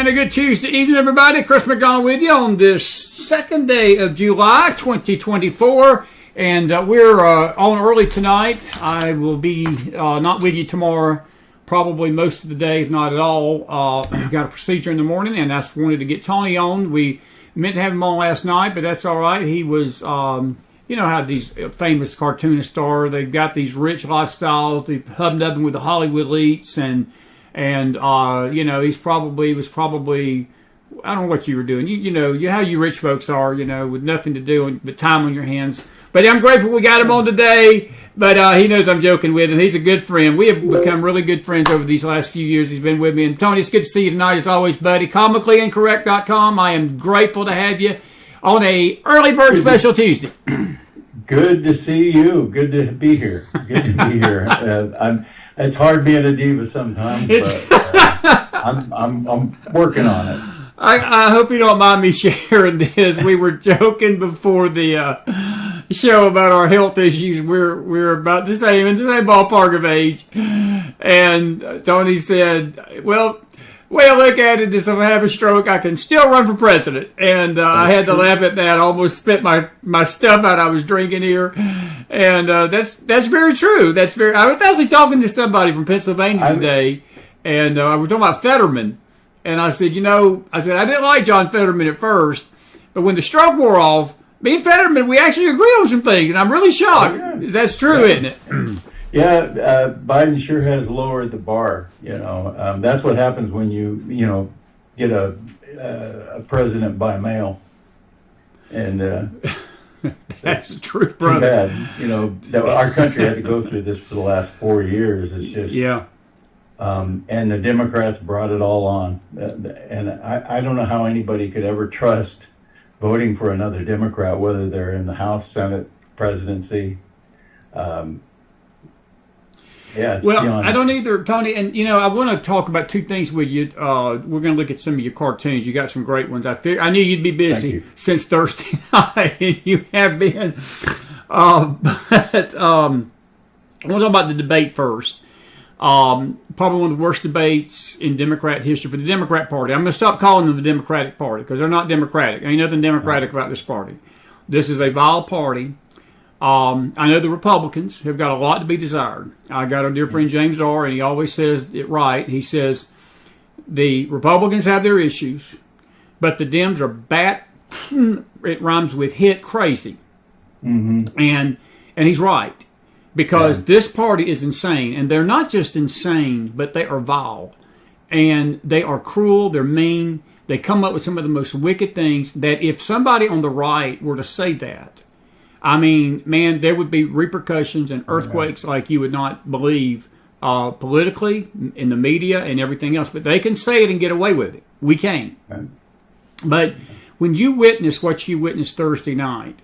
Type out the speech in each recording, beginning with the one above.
And a good Tuesday evening, everybody. Chris McDonald with you on this second day of July 2024. And we're on early tonight. I will be not with you tomorrow, probably most of the day, if not at all. Got a procedure in the morning, and that's wanted to get Tony on. We meant to have him on last night, but that's all right. He was, you know how these famous cartoonists are. They've got these rich lifestyles. They've hubnubbing with the Hollywood elites, and you know, he was probably, I don't know what you were doing. You know how you rich folks are, you know, with nothing to do but time on your hands. But I'm grateful we got him on today. But he knows I'm joking with him. He's a good friend. We have become really good friends over these last few years. He's been with me. And Tony, it's good to see you tonight as always, buddy. ComicallyIncorrect.com. I am grateful to have you on a early bird special Tuesday. Good to see you. Good to be here. Good to be here. It's hard being a diva sometimes, but I'm working on it. I hope you don't mind me sharing this. We were joking before the show about our health issues. We're about the same ballpark of age, and Tony said, "Well, way I look at it is if I have a stroke, I can still run for president." And I had to laugh at that. I almost spit my stuff out. I was drinking here, and that's very true. I was actually talking to somebody from Pennsylvania today, and I was talking about Fetterman. And I said, I didn't like John Fetterman at first, but when the stroke wore off, me and Fetterman, we actually agree on some things, and I'm really shocked. Oh, yeah. That's true, isn't it? Yeah, Biden sure has lowered the bar. That's what happens when you get a president by mail, and that's true, brother. Too bad. That our country had to go through this for the last 4 years. It's just and the Democrats brought it all on. And I don't know how anybody could ever trust voting for another Democrat, whether they're in the House, Senate, presidency. It's beyond. I don't either, Tony. And, I want to talk about two things with you. We're going to look at some of your cartoons. You got some great ones. I knew you'd be busy since Thursday night, and you have been. But I want to talk about the debate first. Probably one of the worst debates in Democrat history for the Democrat Party. I'm going to stop calling them the Democratic Party because they're not Democratic. Ain't nothing Democratic about this party. This is a vile party. I know the Republicans have got a lot to be desired. I got our dear friend James R., and he always says it right. He says the Republicans have their issues, but the Dems are it rhymes with hit crazy. Mm-hmm. And he's right. Because this party is insane, and they're not just insane, but they are vile, and they are cruel, they're mean, they come up with some of the most wicked things that if somebody on the right were to say that, I mean, man, there would be repercussions and earthquakes like you would not believe politically, in the media, and everything else, but they can say it and get away with it. We can't. But when you witness what you witnessed Thursday night,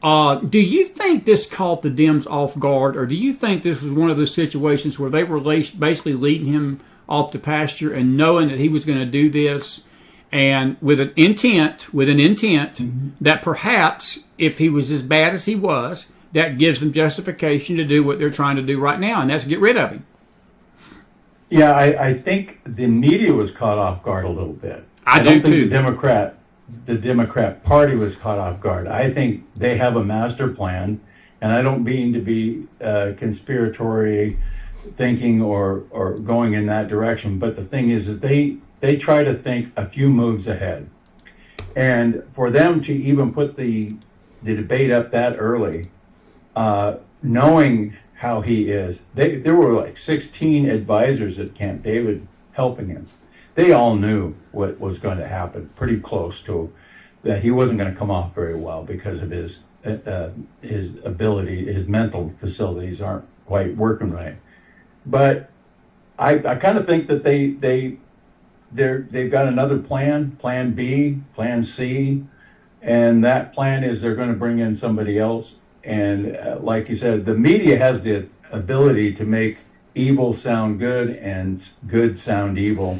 do you think this caught the Dems off guard, or do you think this was one of those situations where they were basically leading him off the pasture and knowing that he was going to do this, and with an intent that perhaps if he was as bad as he was, that gives them justification to do what they're trying to do right now, and that's get rid of him? Yeah, I think the media was caught off guard a little bit. I don't think the Democrat Party was caught off guard. I think they have a master plan, and I don't mean to be conspiratory thinking or going in that direction, but the thing is they try to think a few moves ahead. And for them to even put the debate up that early, knowing how he is, there were like 16 advisors at Camp David helping him. They all knew what was going to happen, pretty close to that he wasn't going to come off very well because of his ability, his mental facilities aren't quite working right. But I kind of think that they've got another plan B, plan C, and that plan is they're going to bring in somebody else. And like you said, the media has the ability to make evil sound good and good sound evil.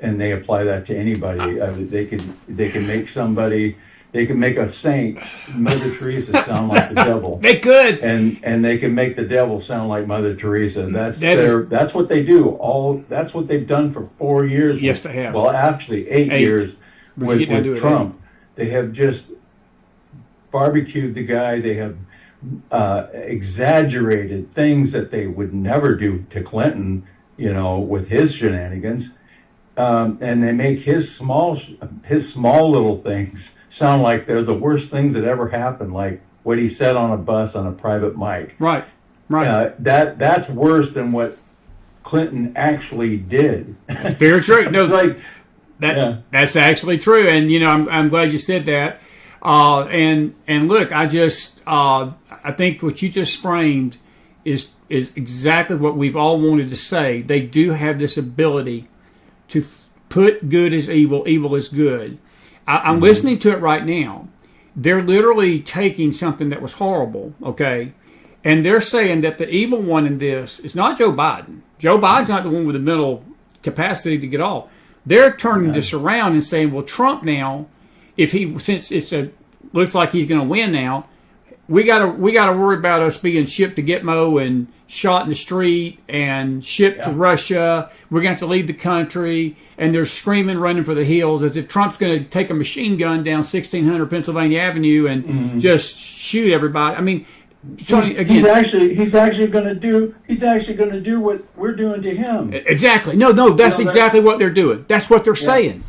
And they apply that to anybody. They can make somebody They can make a saint, Mother Teresa, sound like the devil. They could, and they can make the devil sound like Mother Teresa. That's what they do. That's what they've done for 4 years. Yes, they have. Well, actually, 8 years with Trump. They have just barbecued the guy. They have exaggerated things that they would never do to Clinton, with his shenanigans. And they make his small little things sound like they're the worst things that ever happened, like what he said on a bus on a private mic. Right. That's worse than what Clinton actually did. It's very true. No, it's like that's actually true, and I'm glad you said that. And look, I think what you just framed is exactly what we've all wanted to say. They do have this ability to put good as evil, evil as good. I'm listening to it right now. They're literally taking something that was horrible, okay, and they're saying that the evil one in this is not Joe Biden. Joe Biden's not the one with the mental capacity to get off. They're turning this around and saying, well, Trump now, since looks like he's going to win now, we got to worry about us being shipped to Gitmo and shot in the street and shipped to Russia. We're going to have to leave the country, and they're screaming, running for the hills, as if Trump's going to take a machine gun down 1600 Pennsylvania Avenue and just shoot everybody. I mean, Tony, again, he's actually going to do what we're doing to him. Exactly. No, that's exactly what they're doing. That's what they're saying.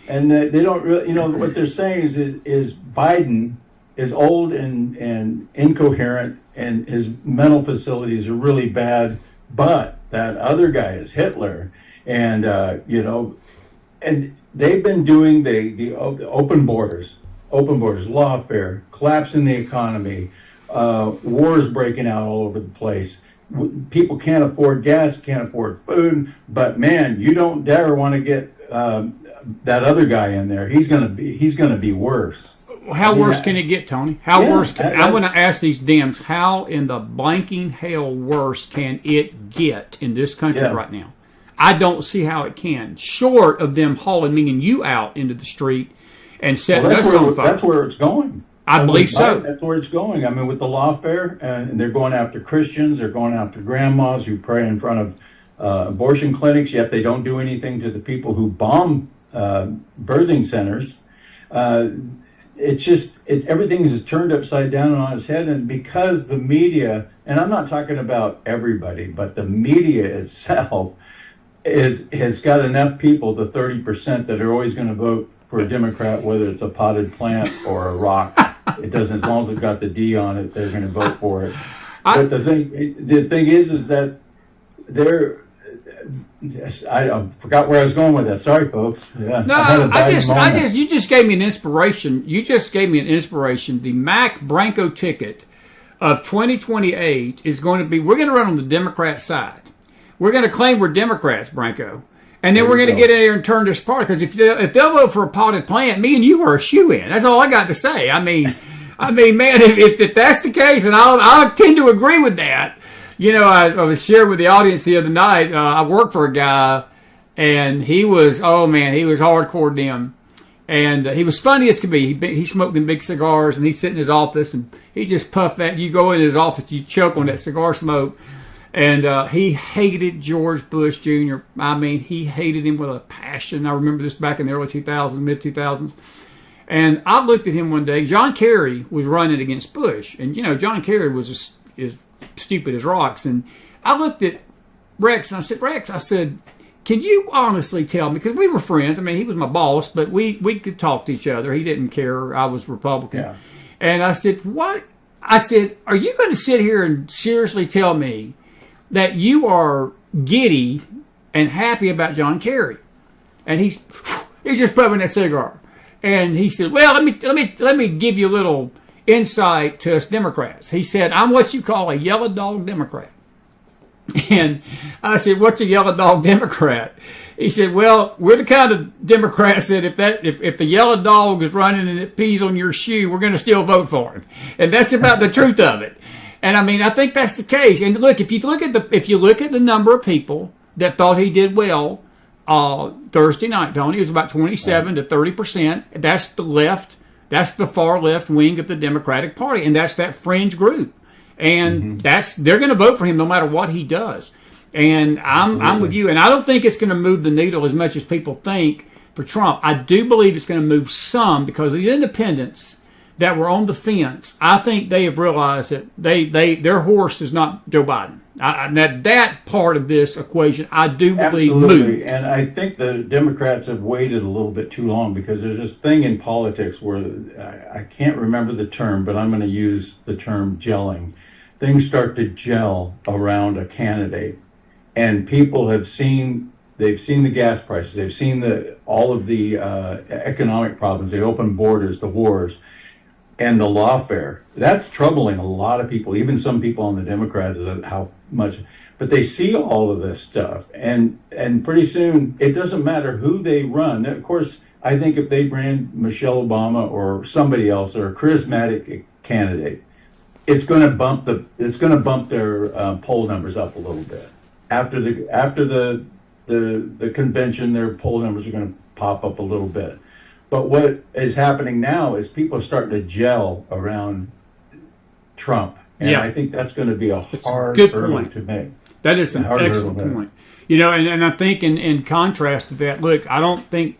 And they don't really, what they're saying is Biden is old and incoherent, and his mental facilities are really bad. But that other guy is Hitler, and and they've been doing the open borders, lawfare, collapsing the economy, wars breaking out all over the place. People can't afford gas, can't afford food. But man, you don't dare want to get that other guy in there. He's gonna be worse. How worse can it get, Tony? How worse? I'm going to ask these Dems, how in the blanking hell worse can it get in this country right now? I don't see how it can, short of them hauling me and you out into the street and setting us on fire. That's where it's going. I believe so. That's where it's going. I mean, with the lawfare, and they're going after Christians, they're going after grandmas who pray in front of abortion clinics, yet they don't do anything to the people who bomb birthing centers. It's everything is turned upside down on its head, and because the media, and I'm not talking about everybody, but the media itself has got enough people, the 30% that are always going to vote for a Democrat, whether it's a potted plant or a rock. It doesn't, as long as it's got the D on it, they're going to vote for it. But the thing is that I forgot where I was going with that. Sorry, folks. Yeah, no, you just gave me an inspiration. You just gave me an inspiration. The Mac Branco ticket of 2028 is going to be, we're going to run on the Democrat side. We're going to claim we're Democrats, Branco. And then we're going to get in here and turn this party. Because if they'll vote for a potted plant, me and you are a shoe-in. That's all I got to say. I mean, man, if that's the case, and I'll tend to agree with that. I was sharing with the audience the other night. I worked for a guy, and he was hardcore Dem. And he was funny as could be. He smoked them big cigars, and he'd sit in his office, and he just puffed that. You go in his office, you choke on that cigar smoke. And he hated George Bush Jr. I mean, he hated him with a passion. I remember this back in the early 2000s, mid-2000s. And I looked at him one day. John Kerry was running against Bush. And, John Kerry was as stupid as rocks. And I looked at Rex, and I said, Rex, can you honestly tell me, because we were friends. I mean, he was my boss, but we could talk to each other. He didn't care. I was Republican. Yeah. And I said, what? I said, are you going to sit here and seriously tell me that you are giddy and happy about John Kerry? And he's just puffing that cigar. And he said, well, let me give you a little insight to us Democrats. He said, I'm what you call a yellow dog Democrat. And I said, what's a yellow dog Democrat? He said, well, we're the kind of Democrats that if the yellow dog is running and it pees on your shoe, we're going to still vote for him. And that's about the truth of it. And I mean, I think that's the case. And look, if you look at the number of people that thought he did well Thursday night, Tony, it was about 27 to 30%. That's the left. That's the far left wing of the Democratic Party, and that's that fringe group. And they're going to vote for him no matter what he does. And I'm with you. And I don't think it's going to move the needle as much as people think for Trump. I do believe it's going to move some because these independents that were on the fence, I think they have realized that their horse is not Joe Biden. That part of this equation, I do believe, moved. And I think the Democrats have waited a little bit too long because there's this thing in politics where I can't remember the term, but I'm going to use the term gelling. Things start to gel around a candidate, and people have seen. They've seen the gas prices. They've seen all of the economic problems, the open borders, the wars, and the lawfare. That's troubling a lot of people, even some people on the Democrats, how much. But they see all of this stuff, and pretty soon it doesn't matter who they run. Of course, I think if they ran Michelle Obama or somebody else or a charismatic candidate, it's going to bump their poll numbers up a little bit. After the convention, their poll numbers are going to pop up a little bit. But what is happening now is people are starting to gel around Trump. And I think that's going to be a hard hurdle to make. That is an excellent point. And I think in contrast to that, look, I think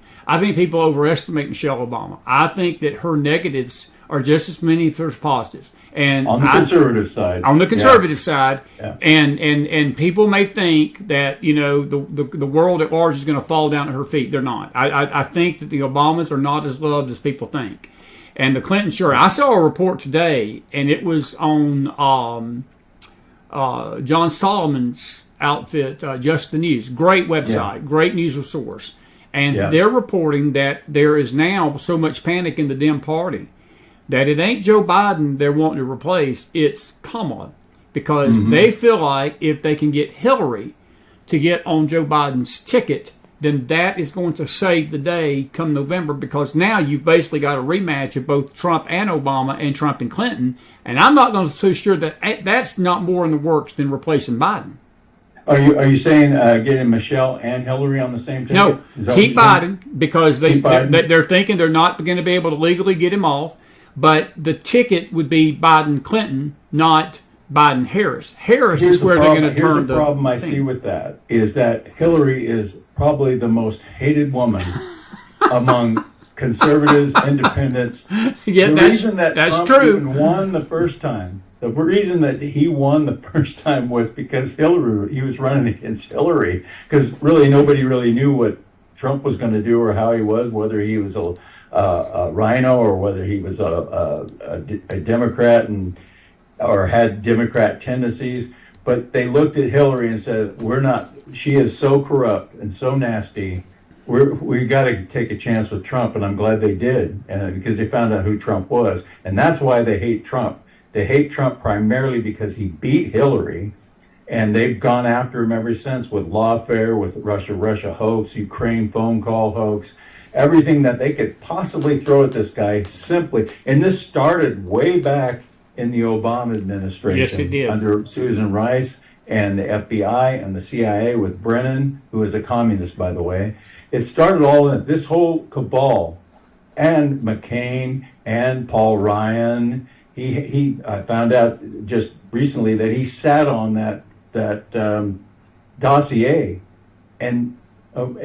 people overestimate Michelle Obama. I think that her negatives are just as many as there's positives. And on the conservative side. On the conservative side. Yeah. And people may think that, the world at large is going to fall down at her feet. They're not. I think that the Obamas are not as loved as people think. And the Clintons, sure. I saw a report today, and it was on John Solomon's outfit, Just the News. Great website, great news source. And they're reporting that there is now so much panic in the Dem Party that it ain't Joe Biden they're wanting to replace, it's Kamala. Because they feel like if they can get Hillary to get on Joe Biden's ticket, then that is going to save the day come November, because now you've basically got a rematch of both Trump and Obama and Trump and Clinton. And I'm not so sure that that's not more in the works than replacing Biden. Are you saying getting Michelle and Hillary on the same ticket? No, keep Biden, because they're thinking they're not going to be able to legally get him off. But the ticket would be Biden-Clinton, not Biden-Harris. Harris is where they're going to turn the problem I see with that is that Hillary is probably the most hated woman among conservatives, independents. Yeah, the reason that that's Trump true. Even won the first time. The reason that he won the first time was because he was running against Hillary, because really nobody really knew what Trump was going to do or how he was, whether he was a rhino or whether he was a Democrat or had Democrat tendencies. But they looked at Hillary and said, she is so corrupt and so nasty. We got to take a chance with Trump. And I'm glad they did, because they found out who Trump was. And that's why they hate Trump. They hate Trump primarily because he beat Hillary. And they've gone after him ever since with lawfare, with Russia hoax, Ukraine phone call hoax, everything that they could possibly throw at this guy simply. And this started way back in the Obama administration. Yes, it did. Under Susan Rice and the FBI and the CIA with Brennan, who is a communist, by the way. It started all in this whole cabal, and McCain and Paul Ryan. I found out just recently that he sat on that dossier and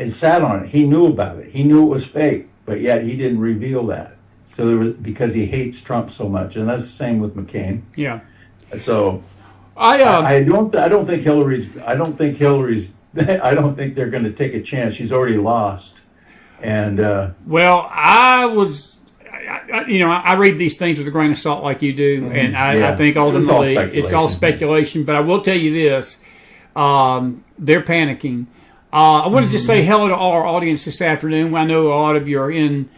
sat on it. He knew about it. He knew it was fake, but yet he didn't reveal that. So because he hates Trump so much, and that's the same with McCain. Yeah. So I don't think Hillary's. I don't think they're going to take a chance. She's already lost. And I read these things with a grain of salt like you do, and I think ultimately it's all speculation. But I will tell you this: they're panicking. I want to just say hello to all our audience this afternoon. I know a lot of you are in.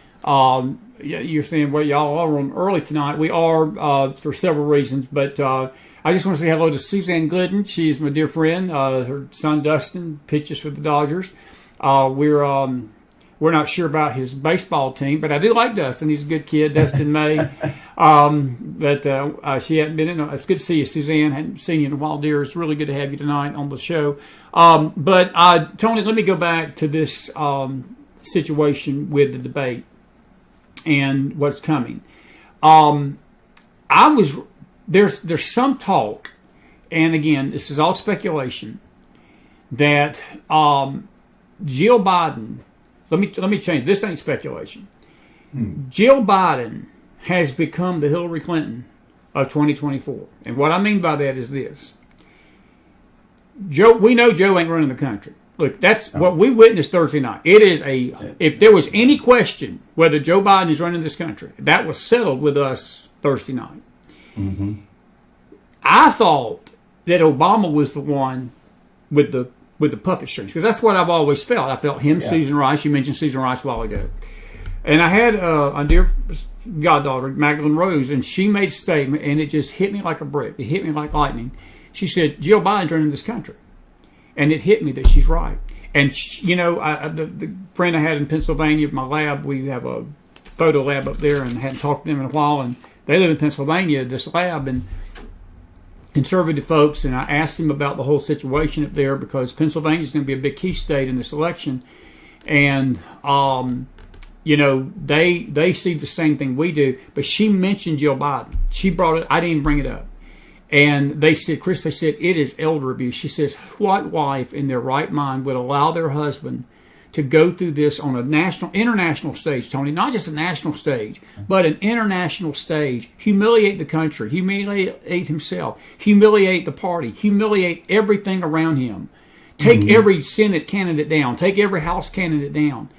You're saying, well, y'all are on early tonight. We are for several reasons, but I just want to say hello to Suzanne Glidden. She's my dear friend. Her son Dustin pitches for the Dodgers. We're not sure about his baseball team, but I do like Dustin. He's a good kid, Dustin May. But she hadn't been in. It's good to see you, Suzanne. Hadn't seen you in a while, dear. It's really good to have you tonight on the show. But Tony, let me go back to this situation with the debate. and what's coming. There's some talk, and again, this is all speculation, that Jill Biden. Let me change. This ain't speculation. Jill Biden has become the Hillary Clinton of 2024, and what I mean by that is this: Joe. We know Joe ain't running the country. Look, that's what we witnessed Thursday night. It is if there was any question whether Joe Biden is running this country, that was settled with us Thursday night. Mm-hmm. I thought that Obama was the one with the puppet strings, because that's what I've always felt. I felt him, Susan Rice. You mentioned Susan Rice a while ago, and I had a dear goddaughter, Magdalene Rose, and she made a statement, and it just hit me like a brick. It hit me like lightning. She said, "Jill Biden's running this country." And it hit me that she's right. And, the friend I had in Pennsylvania, my lab, we have a photo lab up there, and I hadn't talked to them in a while. And they live in Pennsylvania, this lab, and conservative folks. And I asked them about the whole situation up there, because Pennsylvania is going to be a big key state in this election. And, they see the same thing we do. But she mentioned Jill Biden. She brought it. I didn't even bring it up. And they said, Chris, it is elder abuse. She says, what wife in their right mind would allow their husband to go through this on a international stage, Tony, not just a national stage, but an international stage, humiliate the country, humiliate himself, humiliate the party, humiliate everything around him, take every Senate candidate down, take every House candidate down.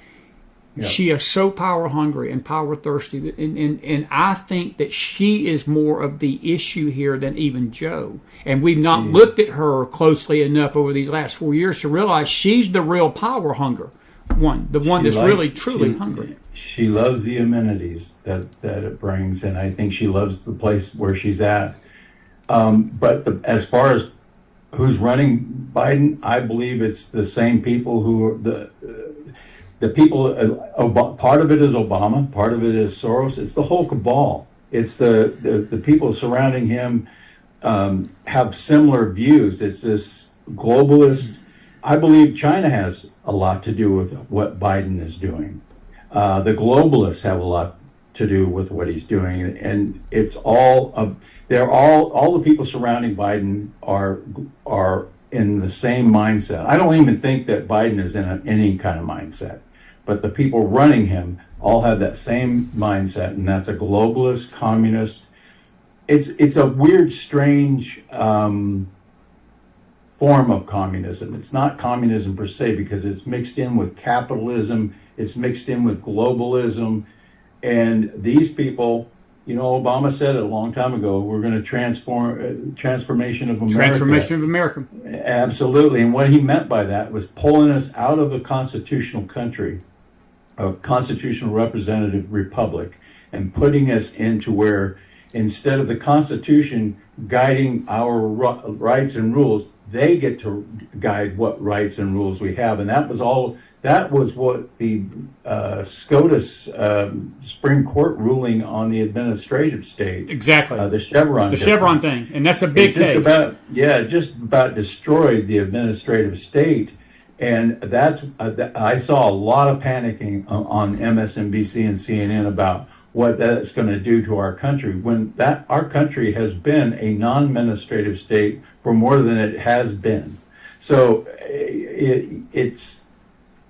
Yep. She is so power hungry and power thirsty, and I think that she is more of the issue here than even Joe. And we've not looked at her closely enough over these last 4 years to realize she's the real power hunger one, the one that's really truly hungry. She loves the amenities that it brings, and I think she loves the place where she's at. But as far as who's running Biden, I believe it's the same people who are the people. Part of it is Obama, part of it is Soros. It's the whole cabal. It's the people surrounding him have similar views. It's this globalist. I believe China has a lot to do with what Biden is doing. The globalists have a lot to do with what he's doing, and it's all they're all the people surrounding Biden are in the same mindset. I don't even think that Biden is in any kind of mindset, but the people running him all have that same mindset, and that's a globalist, communist. It's a weird, strange form of communism. It's not communism per se, because it's mixed in with capitalism, it's mixed in with globalism, and these people, Obama said it a long time ago, we're going to transformation of America. Transformation of America. Absolutely, and what he meant by that was pulling us out of a constitutional country, a constitutional representative republic, and putting us into where, instead of the Constitution guiding our rights and rules, they get to guide what rights and rules we have. And that was what the SCOTUS Supreme Court ruling on the administrative state. Exactly. The Chevron thing. And that's a big case. Just about destroyed the administrative state. And I saw a lot of panicking on MSNBC and CNN about what that's going to do to our country, when our country has been a non-administrative state for more than it has been. So it's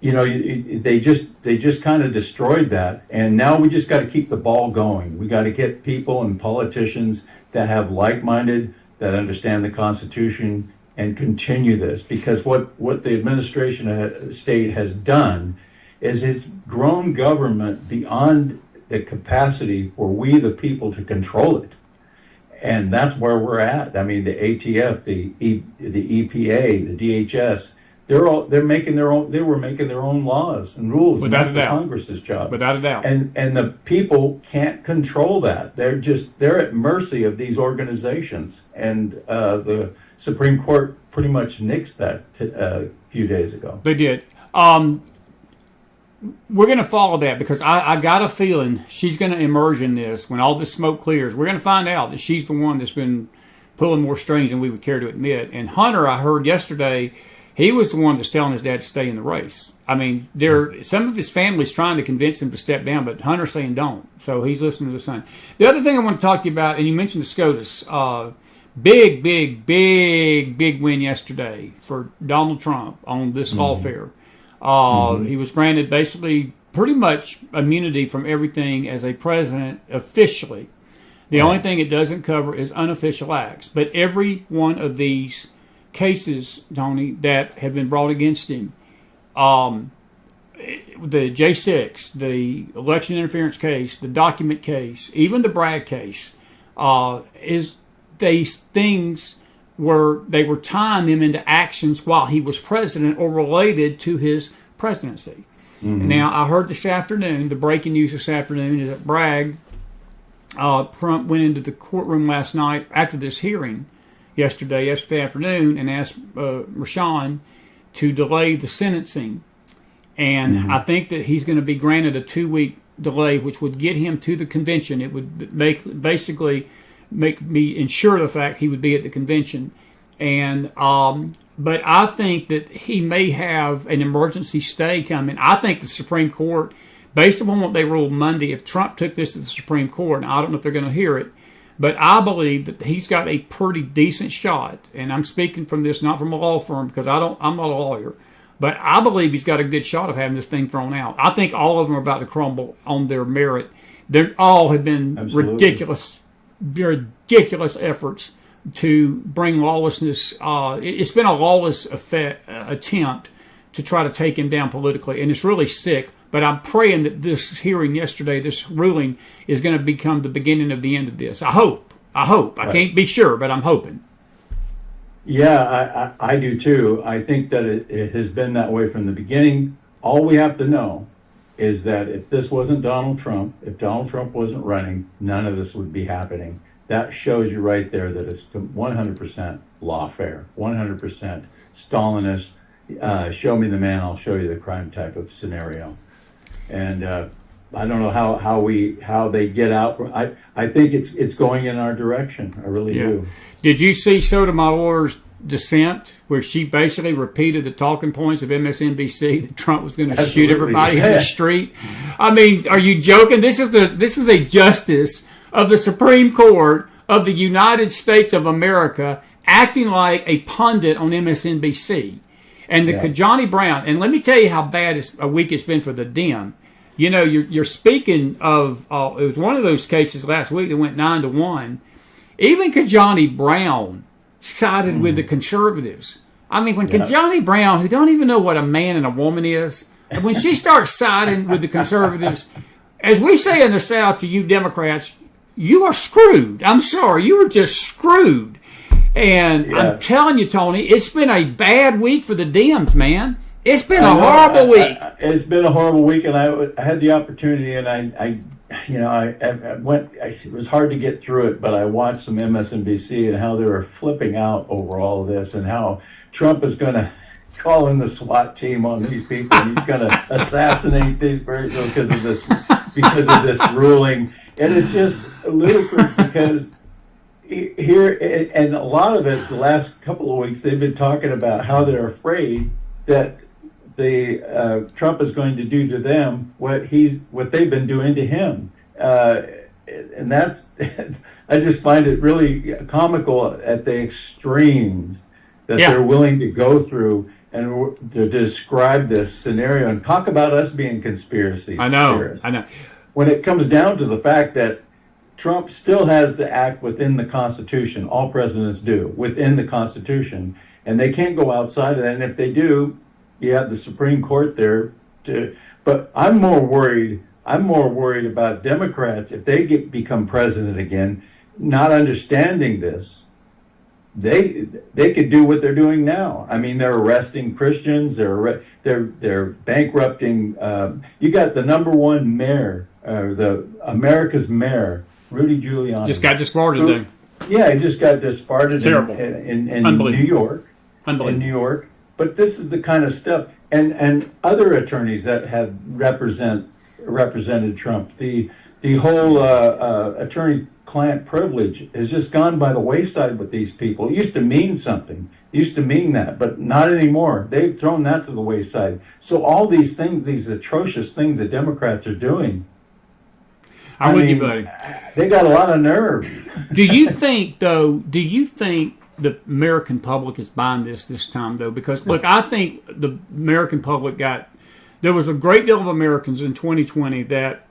they just kind of destroyed that, and now we just got to keep the ball going. We got to get people and politicians that have like-minded, that understand the Constitution, and continue this, because what the administration state has done is it's grown government beyond the capacity for we the people to control it, and that's where we're at. I mean, the ATF, the EPA, the DHS, they were making their own laws and rules. And that's the Congress's job, without a doubt. And the people can't control that. They're at mercy of these organizations, and the Supreme Court pretty much nixed that a few days ago. They did. We're going to follow that, because I got a feeling she's going to emerge in this when all this smoke clears. We're going to find out that she's the one that's been pulling more strings than we would care to admit. And Hunter, I heard yesterday, he was the one that's telling his dad to stay in the race. I mean, some of his family's trying to convince him to step down, but Hunter's saying don't. So he's listening to the son. The other thing I want to talk to you about, and you mentioned the SCOTUS, big win yesterday for Donald Trump on this lawfare. He was granted basically pretty much immunity from everything as a president officially. The only thing it doesn't cover is unofficial acts. But every one of these cases, Tony, that have been brought against him, the J6, the election interference case, the document case, even the Bragg case, is these things they were tying them into actions while he was president or related to his presidency. Now, I heard this afternoon, the breaking news this afternoon is that Bragg, Trump went into the courtroom last night after this hearing yesterday afternoon and asked Rashawn to delay the sentencing. And I think that he's going to be granted a 2-week delay, which would get him to the convention. It would basically make me ensure the fact he would be at the convention. And but I think that he may have an emergency stay coming. I think the Supreme Court, based upon what they ruled Monday, if Trump took this to the Supreme Court, and I don't know if they're going to hear it, but I believe that he's got a pretty decent shot. And I'm speaking from this not from a law firm because I'm not a lawyer, but I believe he's got a good shot of having this thing thrown out. I think all of them are about to crumble on their merit. They all have been ridiculous efforts to bring lawlessness. It's been a lawless attempt to try to take him down politically, and it's really sick. But I'm praying that this hearing yesterday, this ruling, is going to become the beginning of the end of this. I hope. Right. I can't be sure, but I'm hoping. Yeah, I do too. I think that it has been that way from the beginning. All we have to know is that if this wasn't Donald Trump, if Donald Trump wasn't running, none of this would be happening. That shows you right there that it's 100% lawfare, 100% Stalinist. Show me the man, I'll show you the crime type of scenario. And I don't know how they get out. I think it's going in our direction. I really do. Did you see Sotomayor's dissent, where she basically repeated the talking points of MSNBC that Trump was going to shoot everybody in the street? I mean, are you joking? This is a justice of the Supreme Court of the United States of America acting like a pundit on MSNBC. And the Kajani Brown, and let me tell you how bad a week it's been for the Dem. You know, you're speaking of, it was one of those cases last week that went 9-1. Even Kajani Brown sided with the conservatives. I mean, when Kajani Brown, who don't even know what a man and a woman is, when she starts siding with the conservatives, as we say in the South to you Democrats, you are screwed. I'm sorry, you are just screwed. And I'm telling you, Tony, it's been a bad week for the Dems, man. It's been a horrible week. It's been a horrible week, and I had the opportunity, and I went. It was hard to get through it, but I watched some MSNBC and how they were flipping out over all of this, and how Trump is going to call in the SWAT team on these people. And he's going to assassinate these people because of this ruling. And it's just ludicrous because here, and a lot of it, the last couple of weeks, they've been talking about how they're afraid that Trump is going to do to them what they've been doing to him, and that's I just find it really comical at the extremes that they're willing to go through and to describe this scenario and talk about us being conspiracy theorists. I know. When it comes down to the fact that Trump still has to act within the Constitution, all presidents do, within the Constitution, and they can't go outside of that. And if they do, you have the Supreme Court there. But I'm more worried about Democrats if they become president again, not understanding this. They could do what they're doing now. I mean, they're arresting Christians. They're bankrupting. You got the number one mayor, America's mayor, Rudy Giuliani. Just got disbarred. Yeah, he just got disbarred in New York. Unbelievable. In New York. But this is the kind of stuff, and other attorneys that have represented Trump. The the whole attorney-client privilege has just gone by the wayside with these people. It used to mean something. It used to mean that, but not anymore. They've thrown that to the wayside. So all these things, these atrocious things that Democrats are doing, I'm with you, buddy. They got a lot of nerve. Do you think the American public is buying this time, though? Because, look, I think the American public there was a great deal of Americans in 2020 that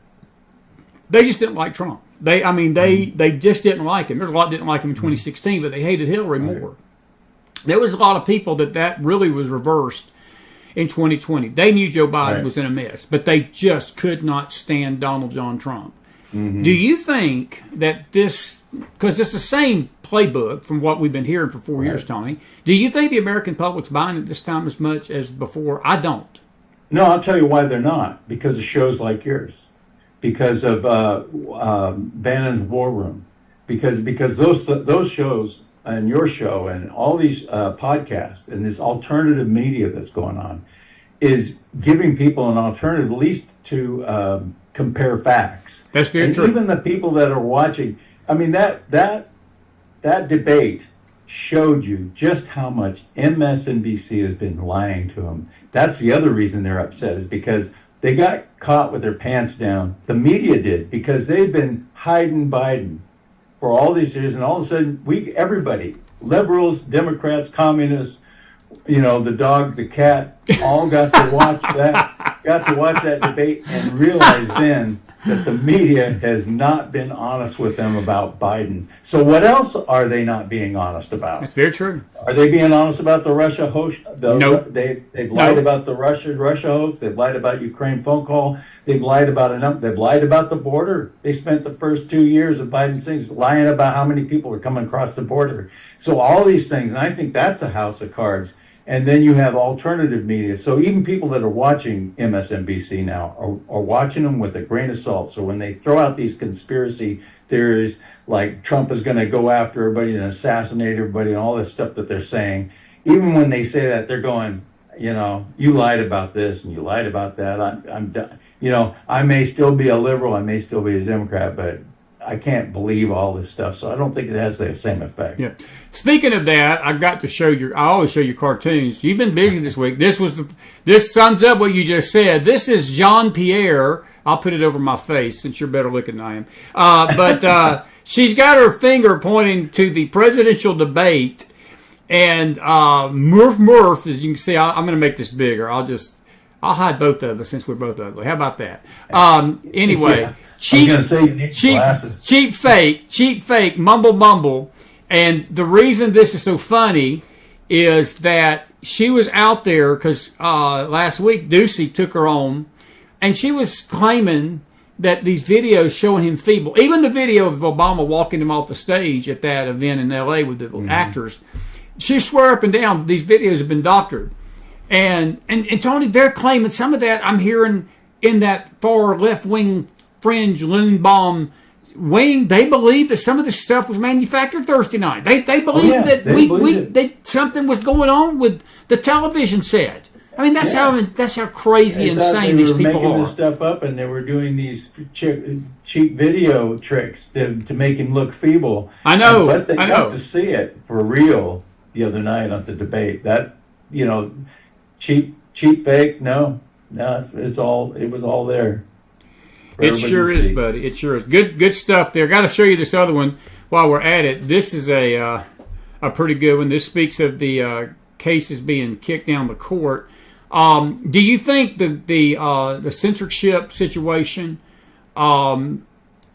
they just didn't like Trump. They just didn't like him. There's a lot that didn't like him in 2016, but they hated Hillary more. There was a lot of people that really was reversed in 2020. They knew Joe Biden was in a mess, but they just could not stand Donald John Trump. Mm-hmm. Do you think that because it's the same playbook from what we've been hearing for 4 years, Tony, do you think the American public's buying it this time as much as before? I don't. No, I'll tell you why they're not. Because of shows like yours. Because of Bannon's War Room. Because those shows and your show and all these podcasts and this alternative media that's going on is giving people an alternative, at least to compare facts. That's very and true. Even the people that are watching, I mean, that debate showed you just how much MSNBC has been lying to them. That's the other reason they're upset, is because they got caught with their pants down. The media did, because they've been hiding Biden for all these years, and all of a sudden, everybody, liberals, Democrats, communists, the dog, the cat, all got to watch that debate and realize then that the media has not been honest with them about Biden. So what else are they not being honest about? That's very true. Are they being honest about the Russia hoax? Nope. They've lied about the Russia hoax. They've lied about Ukraine phone call. They've lied about They've lied about the border. They spent the first 2 years of Biden's things lying about how many people are coming across the border. So all these things, and I think that's a house of cards. And then you have alternative media. So even people that are watching MSNBC now are watching them with a grain of salt. So when they throw out these conspiracy theories like Trump is going to go after everybody and assassinate everybody and all this stuff that they're saying, even when they say that, they're going, you lied about this and you lied about that. I'm done. I may still be a liberal, I may still be a Democrat, but I can't believe all this stuff, so I don't think it has the same effect. Yeah. Speaking of that, I always show you cartoons. You've been busy this week. This sums up what you just said. This is Jean-Pierre. I'll put it over my face since you're better looking than I am. But she's got her finger pointing to the presidential debate, and Murph, as you can see, I'm going to make this bigger. I'll hide both of us since we're both ugly. How about that? Anyway, yeah. Cheap fake, mumble. And the reason this is so funny is that she was out there because last week Ducey took her on, and she was claiming that these videos showing him feeble, even the video of Obama walking him off the stage at that event in L.A. with the actors, she swore up and down these videos have been doctored. And Tony, they're claiming some of that I'm hearing in that far left-wing fringe loon bomb wing. They believe that some of this stuff was manufactured Thursday night. They believe that something was going on with the television set. I mean, that's how crazy and insane these people are. They were making this stuff up, and they were doing these cheap video tricks to make him look feeble. I know. But they got to see it for real the other night at the debate. That cheap fake. No, it was all there. It sure is, buddy. It sure is. Good stuff there. Got to show you this other one while we're at it. This is a pretty good one. This speaks of the cases being kicked down the court. Do you think the censorship situation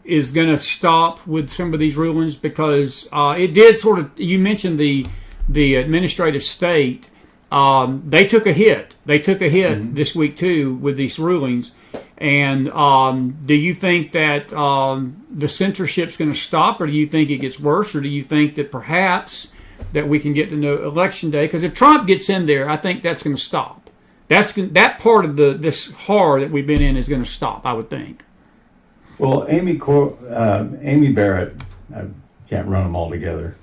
is going to stop with some of these rulings? Because it did sort of. You mentioned the administrative state. They took a hit. This week too with these rulings. And do you think that the censorship's going to stop, or do you think it gets worse, or do you think that perhaps that we can get to know election day? Because if Trump gets in there, I think that's going to stop. That part of this horror that we've been in is going to stop, I would think. Well, Amy Barrett, I can't run them all together.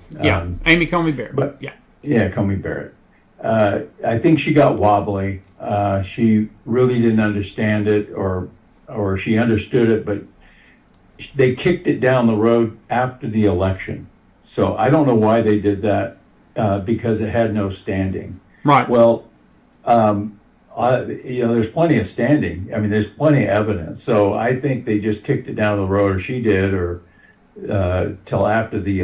Amy Coney Barrett. But Coney Barrett. I think she got wobbly. She really didn't understand it, or she understood it, but they kicked it down the road after the election. So I don't know why they did that, because it had no standing. Right. Well, there's plenty of standing. I mean, there's plenty of evidence. So I think they just kicked it down the road, or she did, or till after the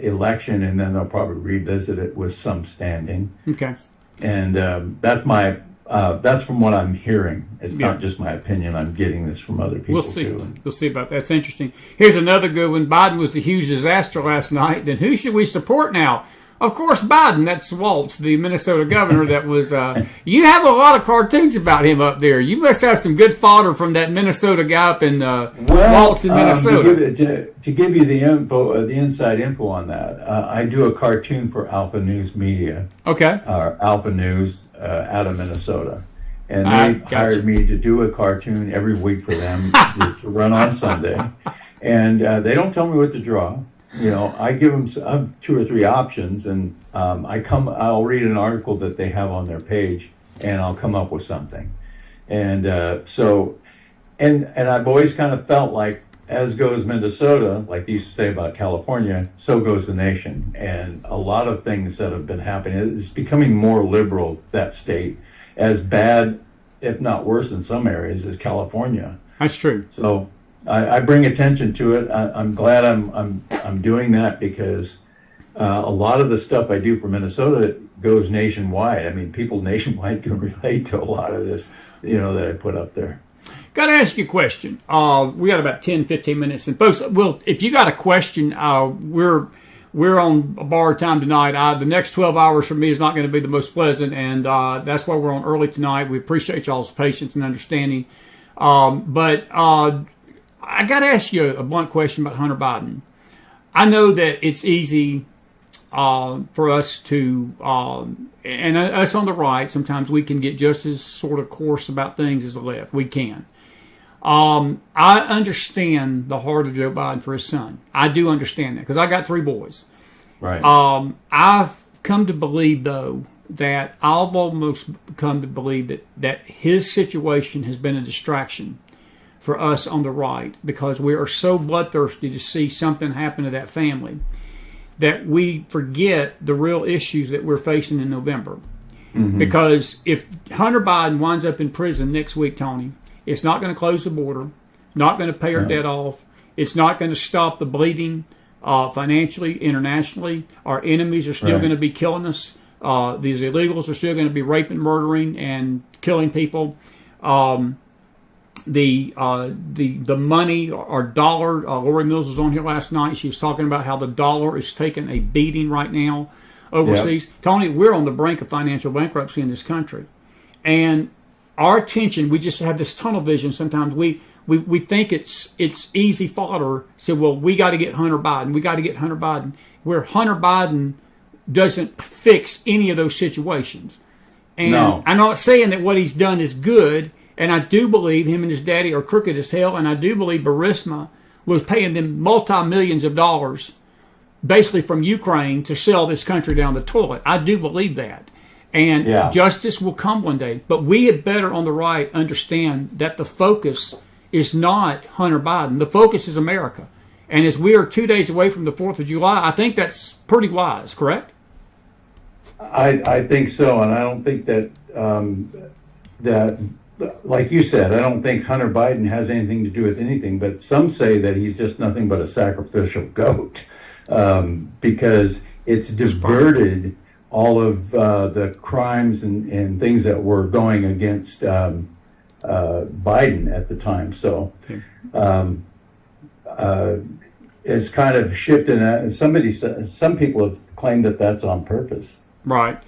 election, and then they'll probably revisit it with some standing. Okay. And that's from what I'm hearing. It's not just my opinion. I'm getting this from other people, too. We'll see about that. That's interesting. Here's another good one. Biden was a huge disaster last night. Then who should we support now? Of course, Biden. That's Waltz, the Minnesota governor. That was. You have a lot of cartoons about him up there. You must have some good fodder from that Minnesota guy up in Waltz in Minnesota. To give you the info, the inside info on that, I do a cartoon for Alpha News Media. Okay. Alpha News out of Minnesota, and they hired me to do a cartoon every week for them to run on Sunday, and they don't tell me what to draw. I give them 2 or 3 options, and I'll read an article that they have on their page, and I'll come up with something. And and I've always kind of felt like, as goes Minnesota, like they used to say about California, so goes the nation. And a lot of things that have been happening, it's becoming more liberal, that state, as bad, if not worse in some areas, as California. That's true. So I bring attention to it. I'm glad I'm doing that, because a lot of the stuff I do for Minnesota goes nationwide. I mean, people nationwide can relate to a lot of this, that I put up there. Got to ask you a question. We got about 10, 15 minutes, and folks, if you got a question, we're on borrowed time tonight. The next 12 hours for me is not going to be the most pleasant, and that's why we're on early tonight. We appreciate y'all's patience and understanding, but I got to ask you a blunt question about Hunter Biden. I know that it's easy for us to, and us on the right, sometimes we can get just as sort of coarse about things as the left. We can. I understand the heart of Joe Biden for his son. I do understand that, because I got 3 boys. Right. I've come to believe, though, that I've almost come to believe that his situation has been a distraction for us on the right, because we are so bloodthirsty to see something happen to that family that we forget the real issues that we're facing in November. Mm-hmm. Because if Hunter Biden winds up in prison next week, Tony, it's not going to close the border, not going to pay our debt off, it's not going to stop the bleeding financially, internationally. Our enemies are still going to be killing us. These illegals are still going to be raping, murdering, and killing people. The money, our dollar, Lori Mills was on here last night. She was talking about how the dollar is taking a beating right now overseas. Yep. Tony, we're on the brink of financial bankruptcy in this country. And our attention, we just have this tunnel vision. Sometimes we think it's easy fodder. So, well, we got to get Hunter Biden. We got to get Hunter Biden. Where Hunter Biden doesn't fix any of those situations. And I'm not saying that what he's done is good. And I do believe him and his daddy are crooked as hell. And I do believe Burisma was paying them multi-millions of dollars, basically from Ukraine, to sell this country down the toilet. I do believe that. And justice will come one day. But we had better, on the right, understand that the focus is not Hunter Biden. The focus is America. And as we are 2 days away from the 4th of July, I think that's pretty wise, correct? I think so. And I don't think that like you said, I don't think Hunter Biden has anything to do with anything, but some say that he's just nothing but a sacrificial goat, because it's diverted all of the crimes and things that were going against Biden at the time. So it's kind of shifted. And some people have claimed that that's on purpose. Right.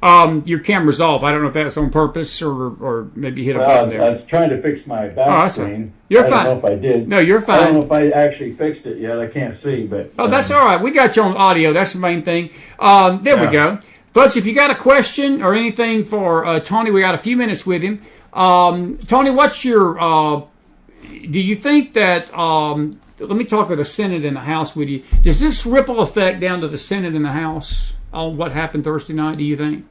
Your camera's off. I don't know if that's on purpose or maybe hit a button there. I was trying to fix my back screen. You're fine. I don't know if I did. No, you're fine. I don't know if I actually fixed it yet. I can't see, but... Oh, that's all right. We got you on audio. That's the main thing. There we go. Folks, if you got a question or anything for Tony, we got a few minutes with him. Tony, what's your... do you think that... let me talk with the Senate and the House with you. Does this ripple effect down to the Senate and the House on what happened Thursday night, do you think?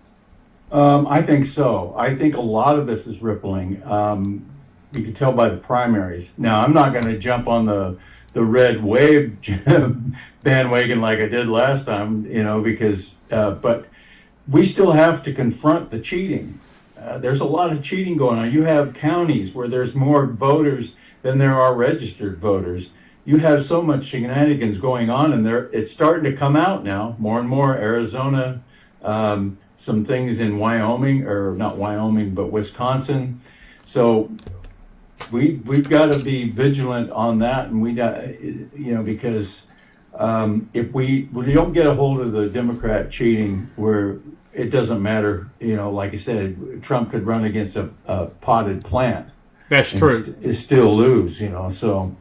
I think so. I think a lot of this is rippling. You can tell by the primaries. Now, I'm not going to jump on the red wave bandwagon like I did last time, because but we still have to confront the cheating. There's a lot of cheating going on. You have counties where there's more voters than there are registered voters. You have so much shenanigans going on, and it's starting to come out now, more and more. Arizona, some things in Wyoming, or not Wyoming, but Wisconsin. So we've got to be vigilant on that, and we got, because if we don't get a hold of the Democrat cheating, where it doesn't matter, like I said, Trump could run against a potted plant. That's true. Still lose, so.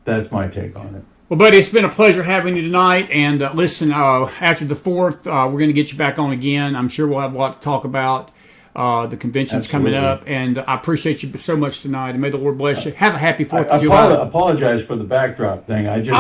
That's my take on it. Well, buddy, it's been a pleasure having you tonight. And listen, after the 4th, we're going to get you back on again. I'm sure we'll have a lot to talk about. The convention's coming up, and I appreciate you so much tonight. And may the Lord bless you. Have a happy 4th of July. I apologize for the backdrop thing. I keep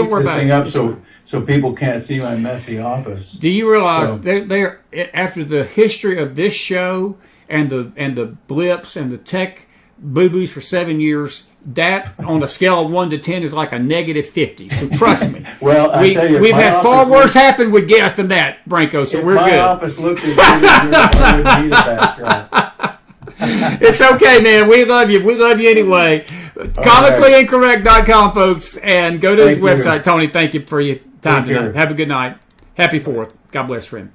this thing up so people can't see my messy office. Do you realize they're after the history of this show and the blips and the tech boo-boos for 7 years? That on a scale of 1 to 10 is like a -50. So trust me. Well, I tell you, we've had far worse happen with guests than that, Branco. So we're good. My office looked as good as yours, I would need a backdrop. It's okay, man. We love you. We love you anyway. Comicallyincorrect.com, folks, and go to his website. Tony, thank you for your time tonight. Have a good night. Happy 4th. God bless, friend.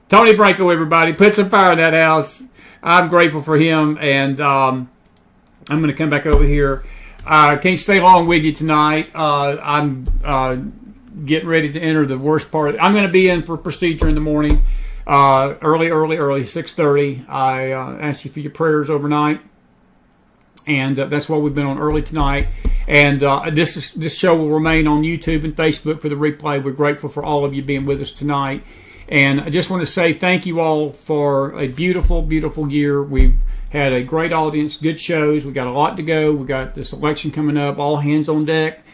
Tony Branco, everybody. Put some fire in that house. I'm grateful for him, and I'm going to come back over here. Can't stay long with you tonight. I'm getting ready to enter the worst part. I'm going to be in for procedure in the morning, early, 6:30. I ask you for your prayers overnight, and that's why we've been on early tonight. And this show will remain on YouTube and Facebook for the replay. We're grateful for all of you being with us tonight. And I just want to say thank you all for a beautiful, beautiful year. We've had a great audience, good shows. We got a lot to go. We got this election coming up, all hands on deck.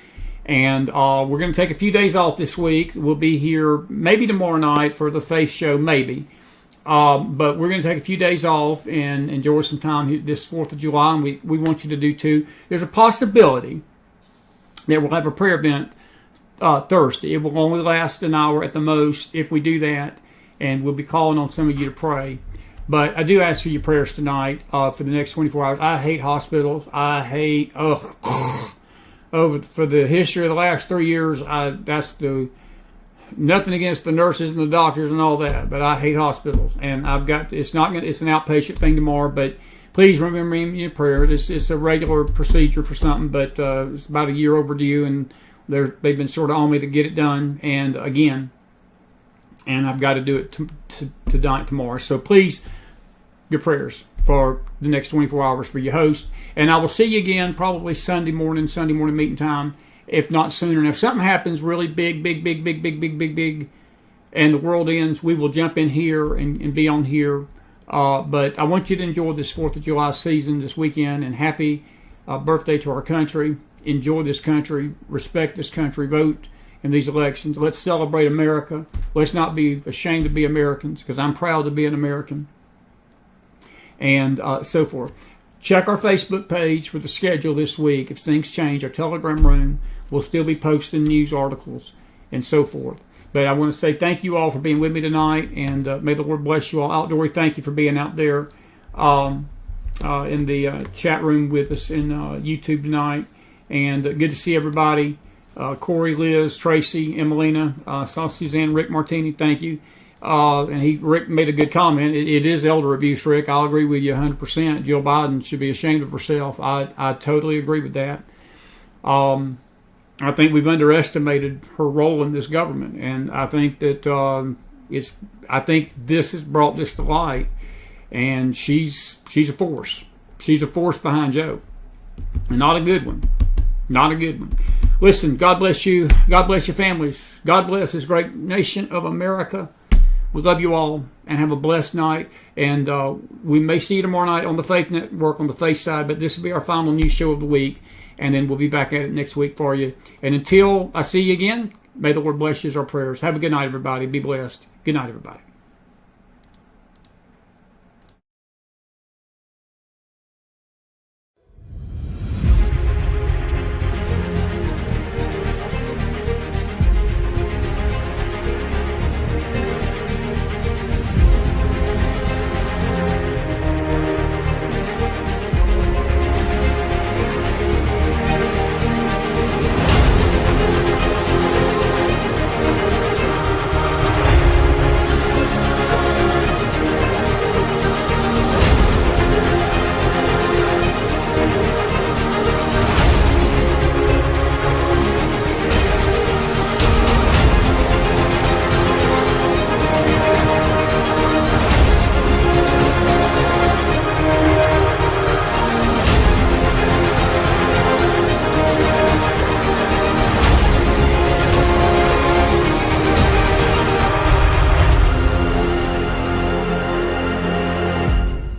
And we're going to take a few days off this week. We'll be here maybe tomorrow night for the Faith Show, maybe. But we're going to take a few days off and enjoy some time this 4th of July. And we want you to do too. There's a possibility that we'll have a prayer event Thursday. It will only last an hour at the most if we do that. And we'll be calling on some of you to pray. But I do ask for your prayers tonight for the next 24 hours. I hate hospitals. I hate, for the history of the last 3 years, nothing against the nurses and the doctors and all that, but I hate hospitals. And it's an outpatient thing tomorrow, but please remember me in your prayers. It's a regular procedure for something, but it's about a year overdue, and they've been sort of on me to get it done. And again, and I've got to do it tonight, tomorrow. So please, your prayers for the next 24 hours for your host. And I will see you again probably Sunday morning meeting time, if not sooner. And if something happens really big, and the world ends, we will jump in here and be on here. But I want you to enjoy this 4th of July season this weekend, and happy birthday to our country. Enjoy this country, respect this country, vote in these elections. Let's celebrate America. Let's not be ashamed to be Americans, because I'm proud to be an American. And so forth. Check our Facebook page for the schedule this week. If things change, our Telegram room will still be posting news articles and so forth. But I want to say thank you all for being with me tonight, and may the Lord bless you all. Outdoory, thank you for being out there in the chat room with us in YouTube tonight. And good to see everybody. Corey, Liz, Tracy, Emelina, saw Suzanne, Rick Martini, thank you. And Rick made a good comment. It is elder abuse, Rick. I'll agree with you 100%. Jill Biden should be ashamed of herself. I totally agree with that. I think we've underestimated her role in this government, and I think that I think this has brought this to light, and she's a force. She's a force behind Joe, and not a good one. Not a good one. Listen, God bless you. God bless your families. God bless this great nation of America. We love you all, and have a blessed night. And we may see you tomorrow night on the Faith Network on the Faith side, but this will be our final news show of the week. And then we'll be back at it next week for you. And until I see you again, may the Lord bless you is our prayers. Have a good night, everybody. Be blessed. Good night, everybody.